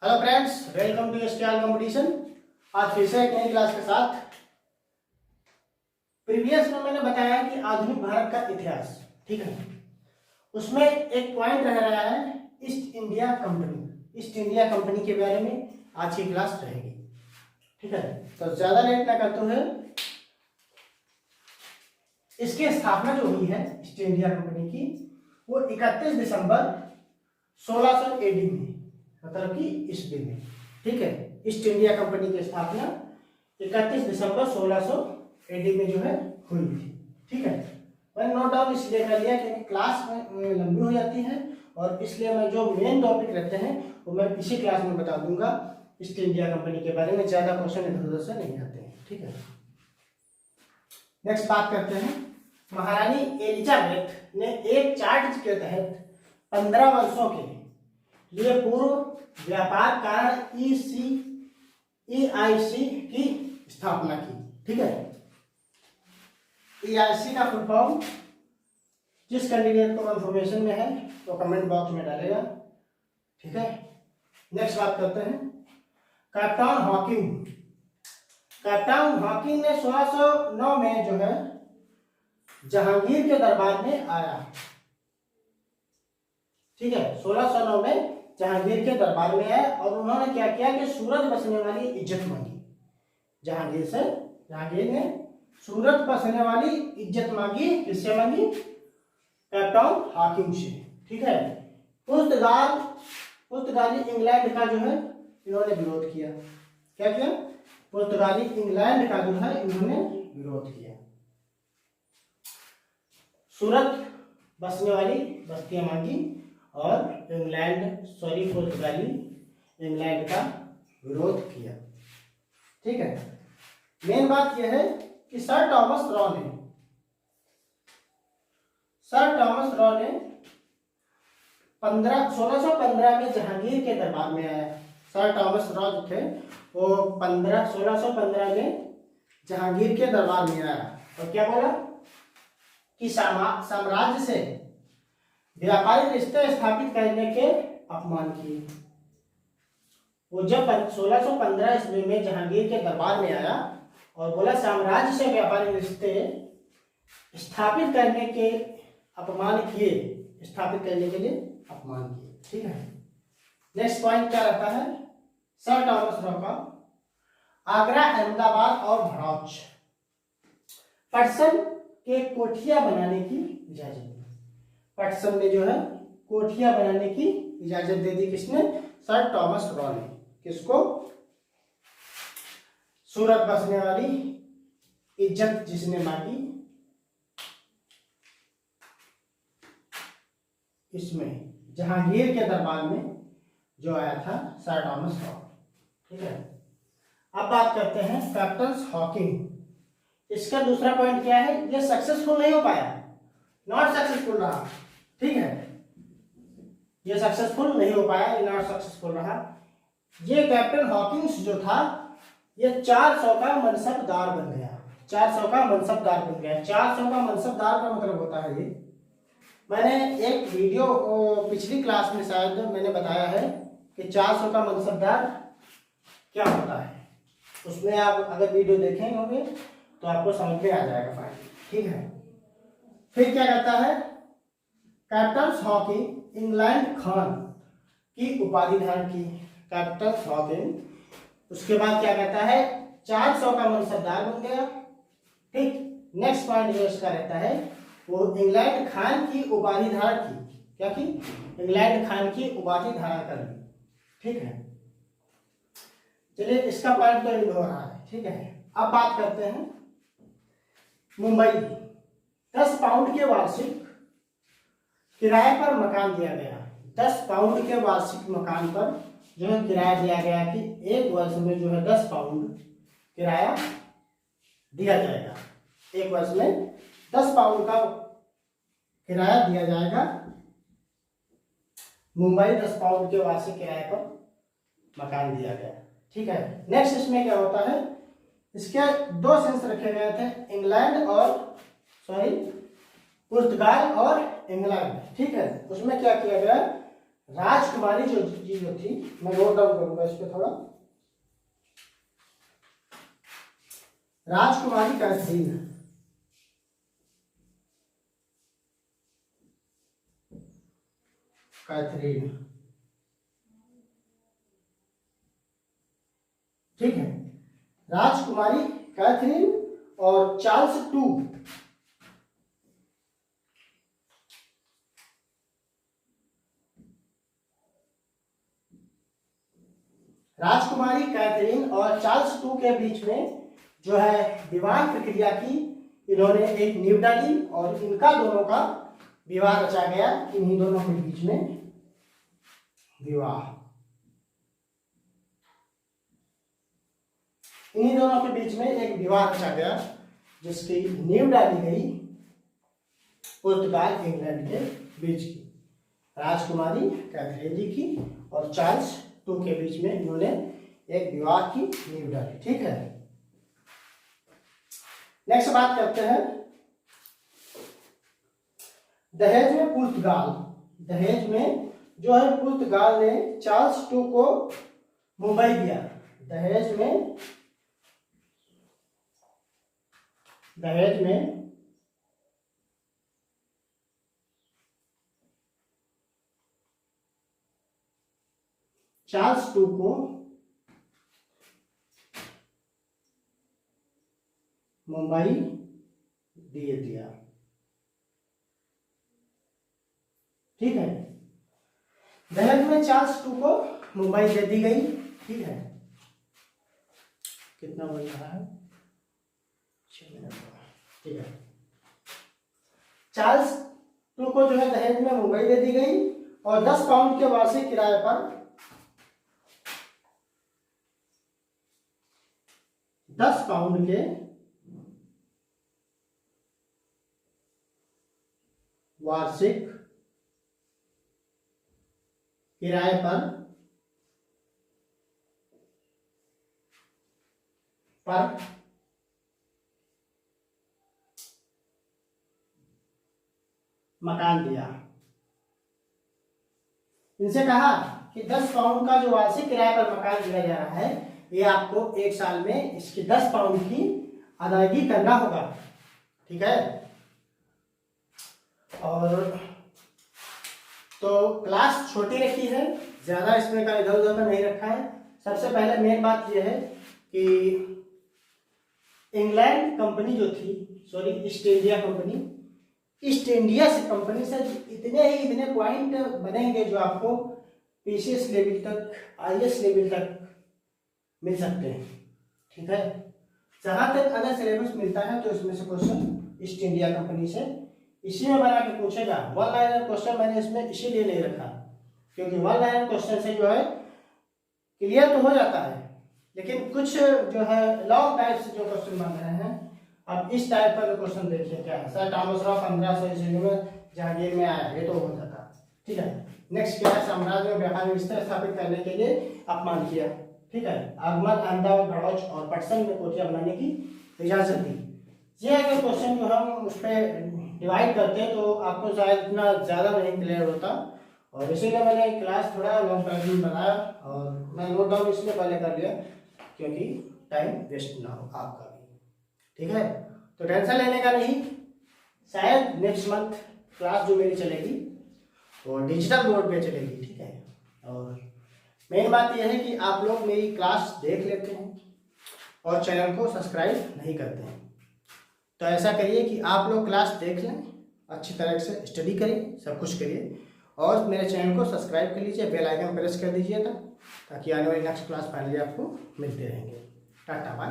Hello friends, welcome to SKR competition. आज फिर से एक नई क्लास के साथ। प्रीवियस में मैंने बताया कि आधुनिक भारत का इतिहास, ठीक है, उसमें एक पॉइंट रह रहा है east India company. East India company के बारे में आज की क्लास रहेगी, ठीक है। तो ज्यादा लेट ना करते हुए, इसकी स्थापना जो हुई है ईस्ट इंडिया कंपनी की, वो 31 दिसंबर 1600 एडी में, मतलब कि ईस्वी में, ठीक है। ईस्ट इंडिया कंपनी की स्थापना 31 दिसंबर 1600 एडी में जो है हुई थी, ठीक है। मैंने नोट डाउन इसलिए कर लिया क्योंकि क्लास में लंबी हो जाती है और इसलिए मैं जो मेन टॉपिक रहते हैं वो मैं इसी क्लास में बता दूंगा। ईस्ट इंडिया कंपनी के बारे में ज्यादा क्वेश्चन इधर उधर से नहीं आते हैं, ठीक है। नेक्स्ट बात करते हैं। महारानी एलिजाबेथ ने एक चार्ट के तहत 15 वर्षों के लिए पूर्व व्यापार कारण EIC की स्थापना की, ठीक है। EIC का फुल फॉर्म जिस कैंडिडेट को कंफर्मेशन में है तो कमेंट बॉक्स में डालेगा, ठीक है। नेक्स्ट बात करते हैं कैप्टन हॉकिंग। कैप्टन हॉकिंग ने 1609 में जो है जहांगीर के दरबार में आया, ठीक है। 1609 में जहांगीर के दरबार में आया और उन्होंने क्या किया कि सूरत बसने वाली इज्जत मांगी जहांगीर से। जहांगीर ने सूरत बसने वाली इज्जत मांगी, किससे मांगी? कैप्टन हॉकिंग से, ठीक है। पुर्तगाली इंग्लैंड का जो है इन्होंने विरोध किया। क्या किया? पुर्तगाली इंग्लैंड का जो है इन्होंने विरोध किया। सूरत बसने वाली बस्तियां मांगी और पुर्तगाली इंग्लैंड का विरोध किया, ठीक है। मेन बात यह है कि सर टॉमस रॉ ने 1615 में जहांगीर के दरबार में आया। सर टॉमस रॉ जो थे वो 1615 में जहांगीर के दरबार में आया और क्या बोला कि साम्राज्य से व्यापारिक रिश्ते स्थापित करने के अपमान किए। वो जब 1615 ईस्वी में जहांगीर के दरबार में आया और बोला साम्राज्य से व्यापारिक रिश्ते स्थापित करने के अपमान किए, स्थापित करने के लिए अपमान किए, ठीक है। नेक्स्ट पॉइंट क्या रहता है सर टॉमस रॉ का? आगरा, अहमदाबाद और भड़ौच पटसन के कोठियां बनाने की इजाजत दी। पटसन में जो है कोठियां बनाने की इजाजत दे दी। किसने? सर टॉमस रॉ ने। किसको? सूरत बसने वाली इज्जत जिसने मांगी, इसमें जहांगीर के दरबार में जो आया था सर टॉमस रॉ, ठीक है। अब बात करते हैं कैप्टन हॉकिंग। इसका दूसरा पॉइंट क्या है? ये सक्सेसफुल नहीं हो पाया, नॉट सक्सेसफुल रहा, ठीक है। ये सक्सेसफुल नहीं हो पाया, ये नॉट सक्सेसफुल रहा। ये कैप्टन हॉकिंस जो था ये 400 का मनसबदार बन गया। 400 का मनसबदार बन गया। 400 का मनसबदार का मतलब होता है ये, मैंने एक वीडियो पिछली क्लास में शायद मैंने बताया है कि 400 का मनसबदार क्या होता है। उसमें आप अगर वीडियो देखेंगे होंगे तो आपको समझ में आ जाएगा फाइनली, ठीक है। फिर क्या करता है कैप्टन हॉकिंग इंग्लैंड खान की उपाधि धारण की। कैप्टन हॉकिंग उसके बाद क्या करता है 400 का मनसबदार बन गया, ठीक। नेक्स्ट पॉइंट जो इसका रहता है वो इंग्लैंड खान की उपाधि धारण की। क्या की? इंग्लैंड खान की उपाधि धारण कर ली, ठीक है। चलिए इसका पॉइंट तो एंड हो रहा है, ठीक है। अब बात करते हैं मुंबई। 10 पाउंड के वार्षिक किराए पर मकान दिया गया। 10 पाउंड के वार्षिक मकान पर जो है किराया दिया गया कि एक वर्ष में जो है 10 पाउंड किराया दिया जाएगा। एक वर्ष में 10 पाउंड का किराया दिया जाएगा। मुंबई 10 पाउंड के वार्षिक किराए पर मकान दिया गया, ठीक है। नेक्स्ट इसमें क्या होता है, इसके 2 सेंस रखे गए थे, इंग्लैंड और पुर्तगाल और इंग्लैंड, ठीक है। उसमें क्या किया गया राजकुमारी जो थी, मैं नोट डाउन करूंगा इस पे थोड़ा। राजकुमारी कैथरीन, कैथरीन, ठीक है। राजकुमारी कैथरीन और चार्ल्स टू, राजकुमारी कैथरीन और चार्ल्स टू के बीच में जो है विवाह प्रक्रिया की इन्होंने एक नींव डाली और इनका दोनों का विवाह रचा गया। इन्हीं दोनों के बीच में विवाह, इन्हीं दोनों के बीच में एक विवाह रचा गया जिसकी नींव डाली गई पुर्तगाल इंग्लैंड के बीच की। राजकुमारी कैथरीन जी की और चार्ल्स टू के बीच में इन्होंने एक विवाह की नींव डाली, ठीक है। नेक्स्ट बात करते हैं दहेज में पुर्तगाल। दहेज में जो है पुर्तगाल ने चार्ल्स टू को मुंबई दिया। दहेज में चार्ल्स टू को मुंबई दे दिया, ठीक है। दहेज में चार्ल्स टू को मुंबई दे दी गई, ठीक है। कितना बन रहा है, 6 मिनट, ठीक है। चार्ल्स टू को जो है दहेज में मुंबई दे दी गई और 10 पाउंड के वार्षिक किराए पर 10 पाउंड के वार्षिक किराए पर मकान दिया। इनसे कहा कि 10 पाउंड का जो वार्षिक किराए पर मकान दिया जा रहा है, ये आपको 1 साल में इसकी 10 पाउंड की अदायगी करना होगा, ठीक है। और तो क्लास छोटी रखी है, ज़्यादा इसमें का इधर उधर का नहीं रखा है। सबसे पहले मेन बात यह है कि इंग्लैंड कंपनी जो थी, sorry east India company, east India से कंपनी से इतने पॉइंट बनेंगे जो आपको पीसीएस लेवल तक, आईएएस लेवल तक मिल सकते हैं, ठीक है। जहाँ तक अलग सिलेबस मिलता है तो इसमें से क्वेश्चन ईस्ट इंडिया कंपनी से इसी में बना के पूछेगा। 1 लाइनर क्वेश्चन मैंने इसमें इसीलिए नहीं रखा क्योंकि 1 लाइनर क्वेश्चन से जो है क्लियर तो हो जाता है, लेकिन कुछ जो है लॉन्ग टाइप से जो क्वेश्चन बन रहे हैं। अब इस टाइप का जो क्वेश्चन देखिए क्या है, सर थॉमस रॉ 1500 ईस्वी में जहांगीर में आया, ये तो हो जाता, ठीक है। नेक्स्ट क्या है, साम्राज्य में व्यापार व्यवस्था स्थापित करने के लिए अपमान किया, ठीक है। आगमन, अहमदाबाद, बड़ौच और पटसन में कोठियां बनाने की इजाजत दी। ये अगर क्वेश्चन जो हम उस पर डिवाइड करते तो आपको शायद इतना ज़्यादा नहीं क्लियर होता, और इसीलिए मैंने क्लास थोड़ा लॉन्ग टाइम में बनाया और मैं नोट डाउन इसलिए पहले कर लिया क्योंकि टाइम वेस्ट ना हो आपका भी, ठीक है। तो टेंशन लेने का नहीं, शायद नेक्स्ट मंथ क्लास जो मेरी चलेगी वो डिजिटल बोर्ड पे चलेगी, ठीक है। और मेन बात यह है कि आप लोग मेरी क्लास देख लेते हैं और चैनल को सब्सक्राइब नहीं करते हैं, तो ऐसा करिए कि आप लोग क्लास देख लें, अच्छी तरह से स्टडी करिए, सब कुछ करिए और मेरे चैनल को सब्सक्राइब कर लीजिए, बेल आइकन प्रेस कर दीजिएगा ताकि आने वाली नेक्स्ट क्लास फाइनली आपको मिलते रहेंगे। Tata bye.